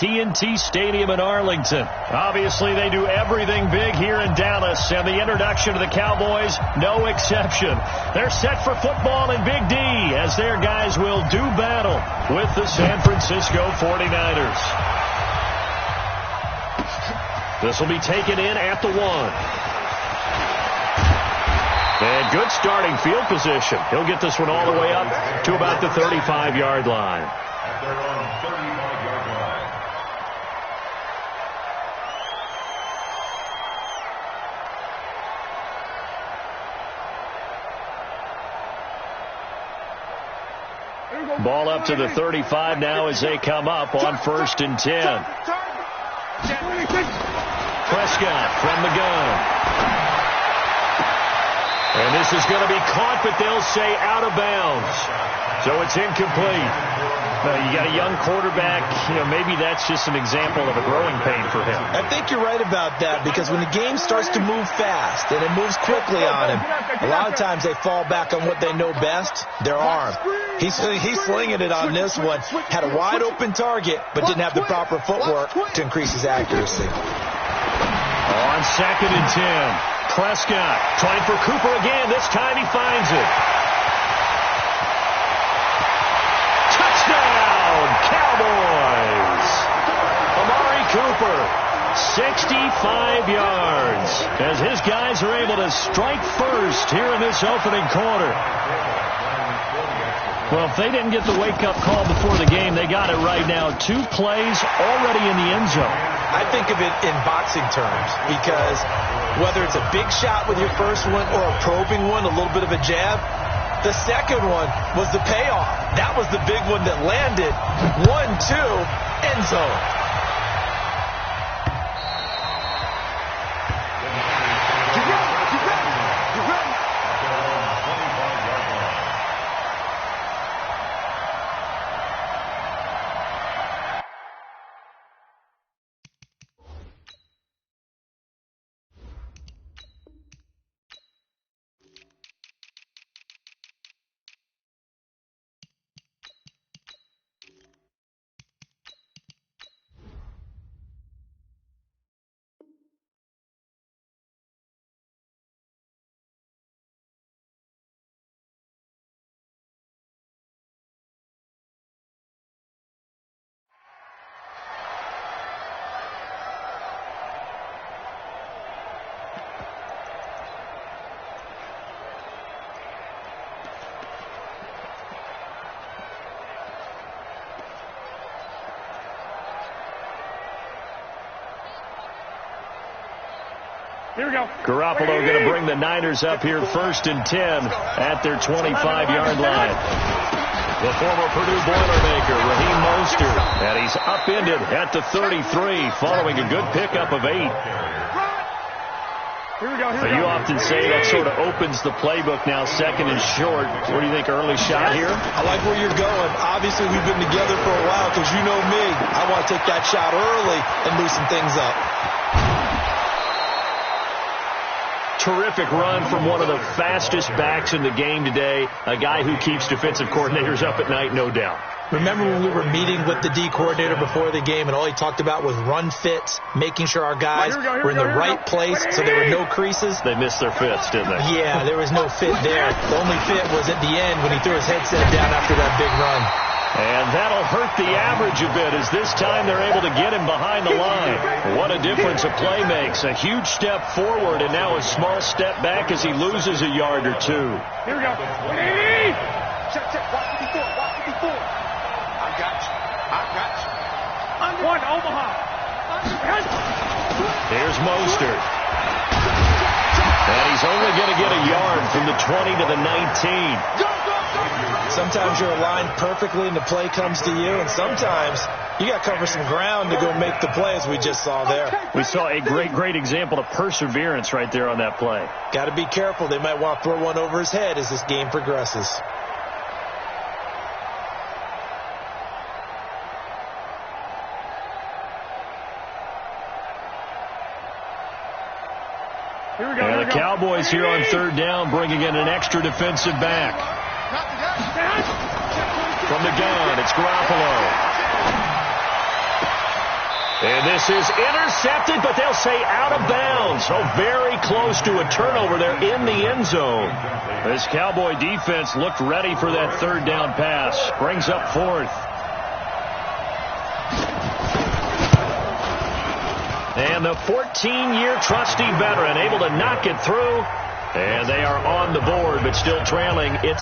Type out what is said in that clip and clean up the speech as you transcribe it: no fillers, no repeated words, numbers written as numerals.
TNT Stadium in Arlington. Obviously, they do everything big here in Dallas, and the introduction to the Cowboys, no exception. They're set for football in Big D as their guys will do battle with the San Francisco 49ers. This will be taken in at the 1. And good starting field position. He'll get this one all the way up to about the 35-yard line. At their own 35-yard line. Ball up to the 35 now as they come up on 1st and 10. Prescott from the gun. And this is going to be caught, but they'll say out of bounds. So it's incomplete. You got a young quarterback. Maybe that's just an example of a growing pain for him. I think you're right about that, because when the game starts to move fast and it moves quickly on him, a lot of times they fall back on what they know best, their arm. He's slinging it on this one. Had a wide open target, but didn't have the proper footwork to increase his accuracy. On 2nd and 10, Prescott trying for Cooper again. This time he finds it. Touchdown, Cowboys! Amari Cooper, 65 yards, as his guys are able to strike first here in this opening quarter. Well, if they didn't get the wake-up call before the game, they got it right now. 2 plays already in the end zone. I think of it in boxing terms, because whether it's a big shot with your first one or a probing one, a little bit of a jab, the second one was the payoff. That was the big one that landed. 1-2, end zone. Here we go. Garoppolo going to bring the Niners up here 1st and 10 at their 25-yard line. The former Purdue Boilermaker, Raheem Mostert, and he's upended at the 33 following a good pickup of 8. Here we go. You often say that sort of opens the playbook now, 2nd and short. What do you think, early shot here? I like where you're going. Obviously, we've been together for a while, because you know me. I want to take that shot early and loosen things up. Terrific run from one of the fastest backs in the game today. A guy who keeps defensive coordinators up at night, no doubt. Remember when we were meeting with the D coordinator before the game, and all he talked about was run fits, making sure our guys were in the right place so there were no creases? They missed their fits, didn't they? Yeah, there was no fit there. The only fit was at the end when he threw his headset down after that big run. And that'll hurt the average a bit, as this time they're able to get him behind the line. What a difference a play makes. A huge step forward and now a small step back as he loses a yard or 2. Here we go. Check. Watch the before. I got you. One, Omaha. Here's Mostert. And he's only going to get a yard from the 20 to the 19. Sometimes you're aligned perfectly and the play comes to you, and sometimes you got to cover some ground to go make the play, as we just saw there. We saw a great example of perseverance right there on that play. Got to be careful. They might want to throw one over his head as this game progresses. And the Cowboys here on 3rd down, bringing in an extra defensive back. From the gun, it's Garoppolo. And this is intercepted, but they'll say out of bounds. So very close to a turnover there in the end zone. This Cowboy defense looked ready for that third down pass. Brings up fourth. And the 14-year trusty veteran able to knock it through. And they are on the board, but still trailing. It's